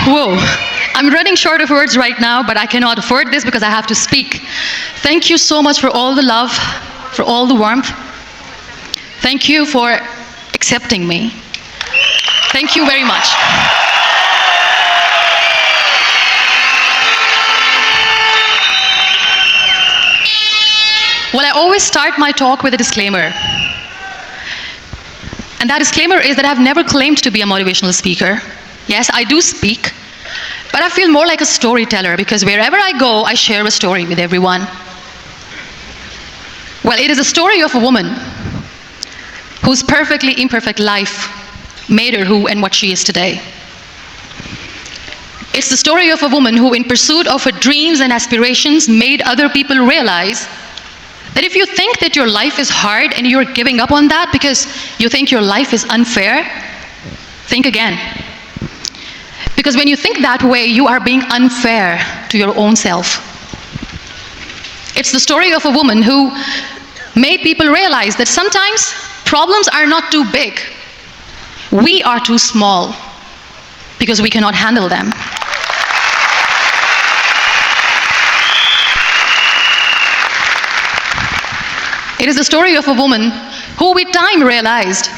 Whoa. I'm running short of words right now, but I cannot afford this because I have to speak. Thank you so much for all the love, for all the warmth. Thank you for accepting me. Thank you very much. Well, I always start my talk with a disclaimer. And that disclaimer is that I've never claimed to be a motivational speaker. Yes, I do speak, but I feel more like a storyteller because wherever I go, I share a story with everyone. Well, it is a story of a woman whose perfectly imperfect life made her who and what she is today. It's the story of a woman who, in pursuit of her dreams and aspirations, made other people realize that if you think that your life is hard and you're giving up on that because you think your life is unfair, think again. Because when you think that way, you are being unfair to your own self. It's the story of a woman who made people realize that sometimes problems are not too big. We are too small because we cannot handle them. It is the story of a woman who with time realized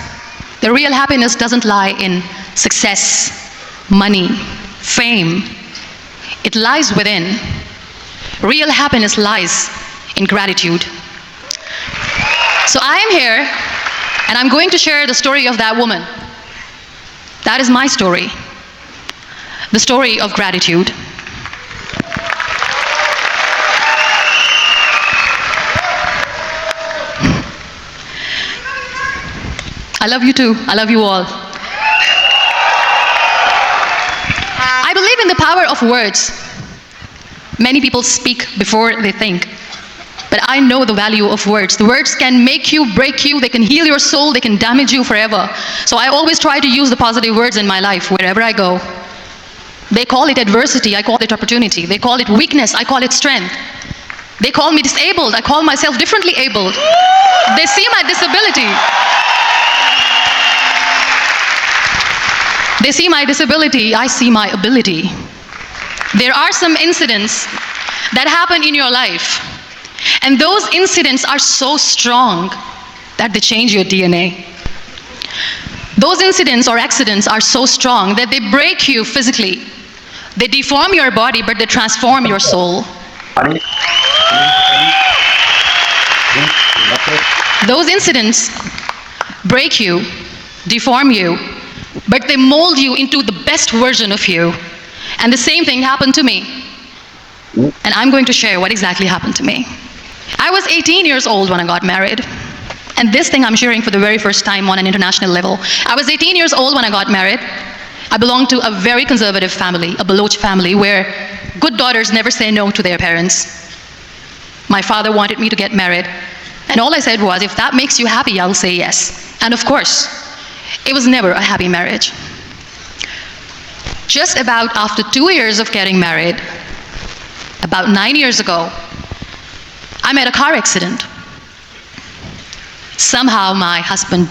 the real happiness doesn't lie in success, money, fame. It lies within. Real happiness lies in gratitude. So I am here and I'm going to share the story of that woman. That is my story. The story of gratitude. I love you too. I love you all. I believe in the power of words. Many people speak before they think. But I know the value of words. The words can make you, break you, they can heal your soul, they can damage you forever. So I always try to use the positive words in my life wherever I go. They call it adversity, I call it opportunity. They call it weakness, I call it strength. They call me disabled, I call myself differently abled. They see my disability. They see my disability, I see my ability. There are some incidents that happen in your life, and those incidents are so strong that they change your DNA. Those incidents or accidents are so strong that they break you physically. They deform your body, but they transform your soul. Those incidents break you, deform you, but they mold you into the best version of you. And the same thing happened to me. And I'm going to share what exactly happened to me. I was 18 years old when I got married. And this thing I'm sharing for the very first time on an international level. I was 18 years old when I got married. I belonged to a very conservative family, a Baloch family, where good daughters never say no to their parents. My father wanted me to get married. And all I said was, if that makes you happy, I'll say yes. And of course, it was never a happy marriage. Just about after 2 years of getting married, about 9 years ago, I met a car accident. Somehow my husband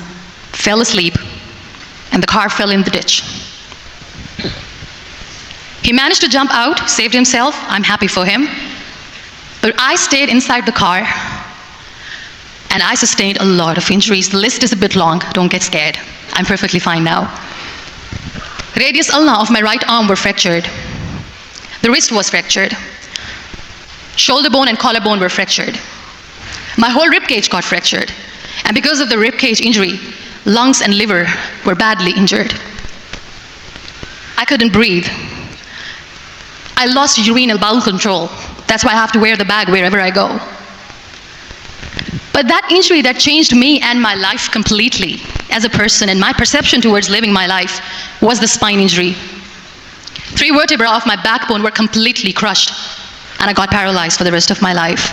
fell asleep and the car fell in the ditch. He managed to jump out, saved himself, I'm happy for him. But I stayed inside the car and I sustained a lot of injuries. The list is a bit long, don't get scared. I'm perfectly fine now. Radius ulna of my right arm were fractured. The wrist was fractured. Shoulder bone and collarbone were fractured. My whole rib cage got fractured. And because of the rib cage injury, lungs and liver were badly injured. I couldn't breathe. I lost urinary bowel control. That's why I have to wear the bag wherever I go. But that injury that changed me and my life completely as a person and my perception towards living my life was the spine injury. 3 vertebrae of my backbone were completely crushed and I got paralyzed for the rest of my life.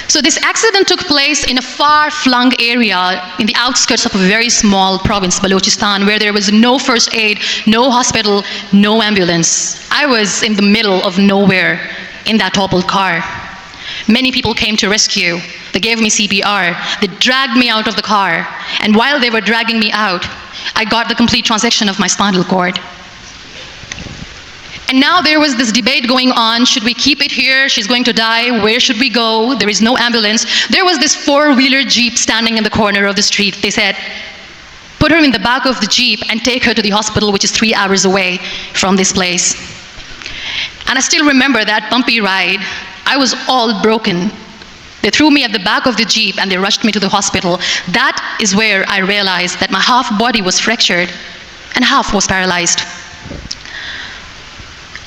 So this accident took place in a far-flung area in the outskirts of a very small province, Balochistan, where there was no first aid, no hospital, no ambulance. I was in the middle of nowhere in that toppled car. Many people came to rescue. They gave me CPR. They dragged me out of the car. And while they were dragging me out, I got the complete transection of my spinal cord. And now there was this debate going on, should we keep it here? She's going to die, where should we go? There is no ambulance. There was this four-wheeler Jeep standing in the corner of the street. They said, put her in the back of the Jeep and take her to the hospital, which is 3 hours away from this place. And I still remember that bumpy ride. I was all broken. They threw me at the back of the Jeep and they rushed me to the hospital. That is where I realized that my half body was fractured and half was paralyzed.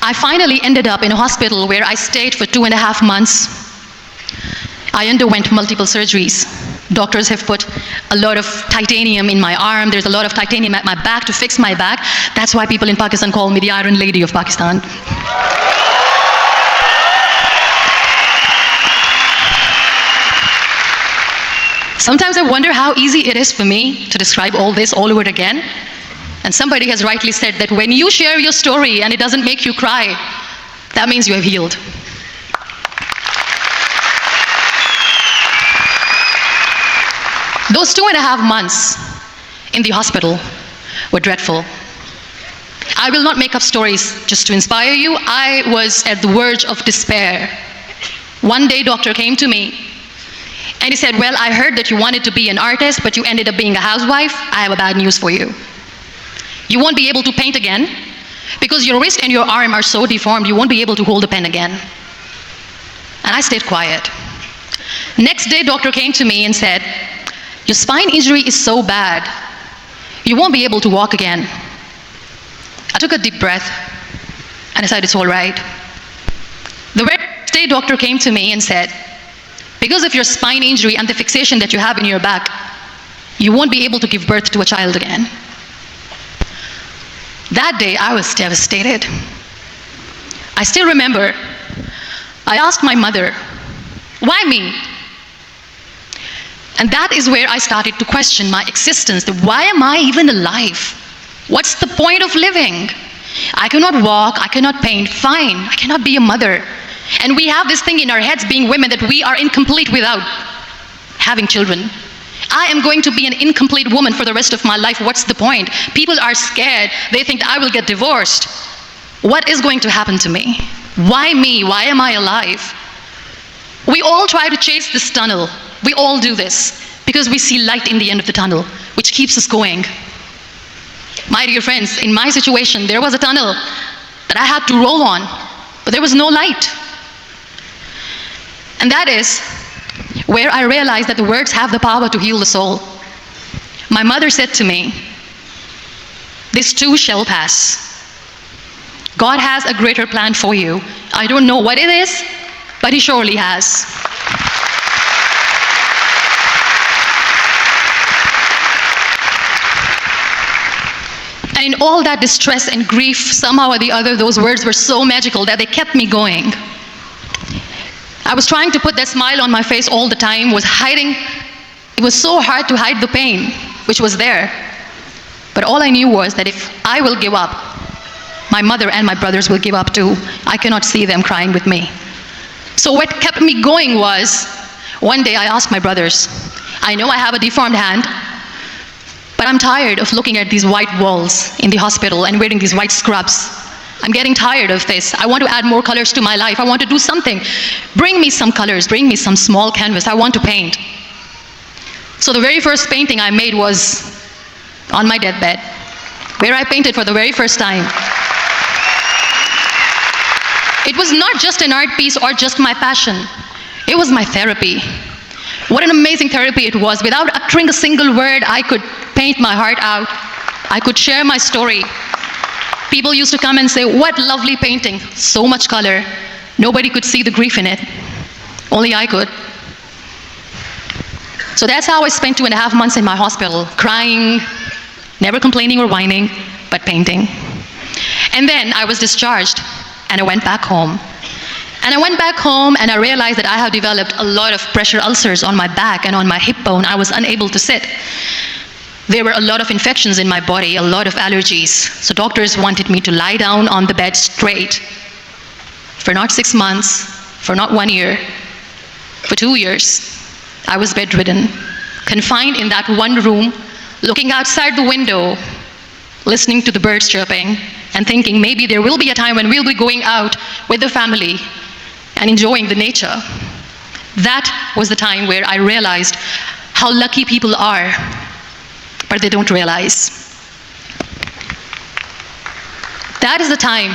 I finally ended up in a hospital where I stayed for 2.5 months. I underwent multiple surgeries. Doctors have put a lot of titanium in my arm. There's a lot of titanium at my back to fix my back. That's why people in Pakistan call me the Iron Lady of Pakistan. Sometimes I wonder how easy it is for me to describe all this all over again. And somebody has rightly said that when you share your story and it doesn't make you cry, that means you have healed. Those 2.5 months in the hospital were dreadful. I will not make up stories just to inspire you. I was at the verge of despair. One day, doctor came to me and he said, well, I heard that you wanted to be an artist, but you ended up being a housewife. I have a bad news for you. You won't be able to paint again because your wrist and your arm are so deformed, you won't be able to hold a pen again. And I stayed quiet. Next day, doctor came to me and said, your spine injury is so bad, you won't be able to walk again. I took a deep breath and I said, it's all right. The very next day, doctor came to me and said, because of your spine injury and the fixation that you have in your back, you won't be able to give birth to a child again. That day, I was devastated. I still remember, I asked my mother, why me? And that is where I started to question my existence. Why am I even alive? What's the point of living? I cannot walk, I cannot paint, fine, I cannot be a mother. And we have this thing in our heads, being women, that we are incomplete without having children. I am going to be an incomplete woman for the rest of my life. What's the point? People are scared. They think that I will get divorced. What is going to happen to me? Why me? Why am I alive? We all try to chase this tunnel. We all do this because we see light in the end of the tunnel, which keeps us going. My dear friends, in my situation, there was a tunnel that I had to roll on, but there was no light. And that is where I realized that the words have the power to heal the soul. My mother said to me, this too shall pass. God has a greater plan for you. I don't know what it is, but He surely has. And in all that distress and grief, somehow or the other, those words were so magical that they kept me going. I was trying to put that smile on my face all the time, was hiding. It was so hard to hide the pain, which was there. But all I knew was that if I will give up, my mother and my brothers will give up too. I cannot see them crying with me. So what kept me going was, one day I asked my brothers, I know I have a deformed hand, but I'm tired of looking at these white walls in the hospital and wearing these white scrubs. I'm getting tired of this. I want to add more colors to my life. I want to do something. Bring me some colors, bring me some small canvas. I want to paint. So the very first painting I made was on my deathbed, where I painted for the very first time. It was not just an art piece or just my passion. It was my therapy. What an amazing therapy it was. Without uttering a single word, I could paint my heart out. I could share my story. People used to come and say, what lovely painting, so much color. Nobody could see the grief in it. Only I could. So that's how I spent 2.5 months in my hospital, crying, never complaining or whining, but painting. And then I was discharged, and I went back home. And I went back home and I realized that I have developed a lot of pressure ulcers on my back and on my hip bone. I was unable to sit. There were a lot of infections in my body, a lot of allergies. So doctors wanted me to lie down on the bed straight for not 6 months, for not 1 year, for 2 years. I was bedridden, confined in that one room, looking outside the window listening to the birds chirping, and thinking maybe there will be a time when we'll be going out with the family and enjoying the nature. That was the time where I realized how lucky people are, but they don't realize. That is the time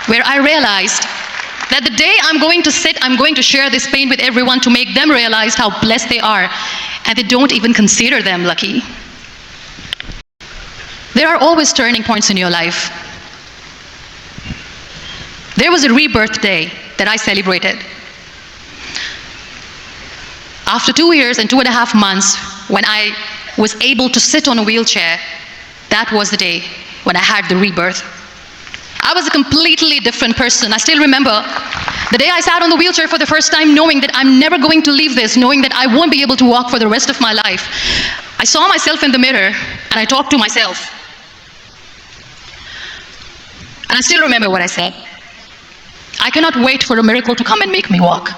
where I realized that the day I'm going to share this pain with everyone to make them realize how blessed they are, and they don't even consider them lucky. There are always turning points in your life. There was a rebirth day that I celebrated. After 2 years and 2.5 months, when I was able to sit on a wheelchair, that was the day when I had the rebirth. I was a completely different person. I still remember the day I sat on the wheelchair for the first time, knowing that I'm never going to leave this, knowing that I won't be able to walk for the rest of my life. I saw myself in the mirror, and I talked to myself. And I still remember what I said. I cannot wait for a miracle to come and make me walk.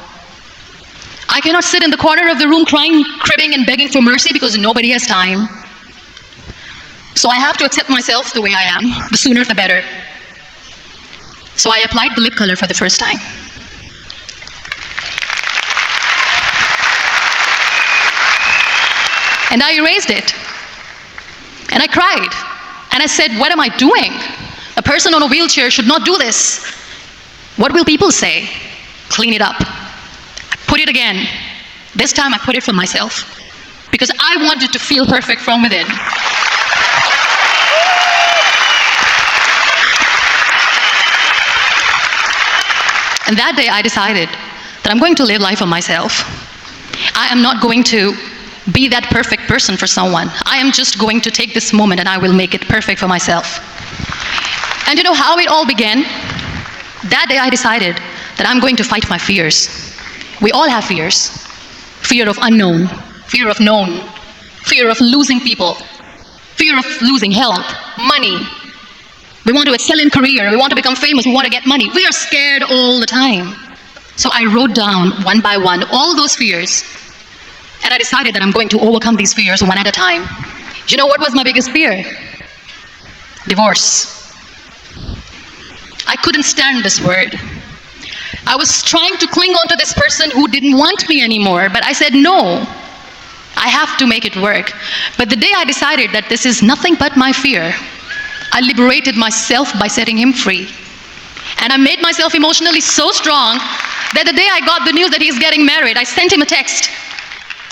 I cannot sit in the corner of the room crying, cribbing, and begging for mercy because nobody has time. So I have to accept myself the way I am. The sooner the better. So I applied the lip color for the first time. And I erased it. And I cried. And I said, what am I doing? A person on a wheelchair should not do this. What will people say? Clean it up. I put it again. This time I put it for myself. Because I wanted to feel perfect from within. And that day I decided that I'm going to live life for myself. I am not going to be that perfect person for someone. I am just going to take this moment and I will make it perfect for myself. And you know how it all began? That day I decided that I'm going to fight my fears. We all have fears. Fear of unknown, fear of known, fear of losing people, fear of losing health, money. We want to excel in career, we want to become famous, we want to get money. We are scared all the time. So I wrote down one by one all those fears. And I decided that I'm going to overcome these fears one at a time. You know what was my biggest fear? Divorce. I couldn't stand this word. I was trying to cling on to this person who didn't want me anymore, but I said no. I have to make it work. But the day I decided that this is nothing but my fear, I liberated myself by setting him free. And I made myself emotionally so strong that the day I got the news that he's getting married, I sent him a text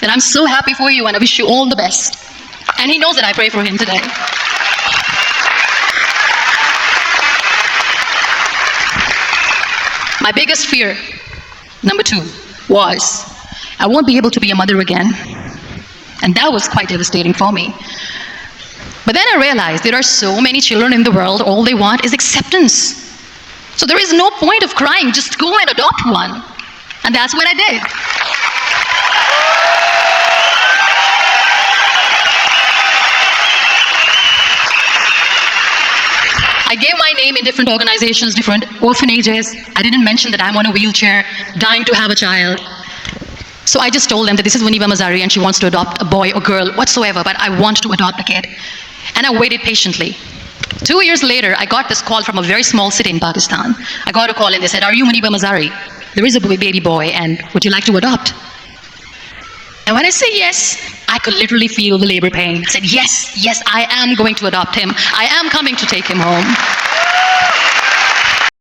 that I'm so happy for you and I wish you all the best. And he knows that I pray for him today. My biggest fear, number 2, was I won't be able to be a mother again. And that was quite devastating for me. But then I realized there are so many children in the world, all they want is acceptance. So there is no point of crying, just go and adopt one. And that's what I did. I gave my name in different organizations, different orphanages. I didn't mention that I'm on a wheelchair, dying to have a child. So I just told them that this is Muniba Mazari and she wants to adopt a boy or girl whatsoever, but I want to adopt a kid. And I waited patiently. 2 years later, I got this call from a very small city in Pakistan. I got a call and they said, are you Muniba Mazari? There is a baby boy and would you like to adopt? And when I say yes, I could literally feel the labor pain. I said, yes, I am going to adopt him. I am coming to take him home.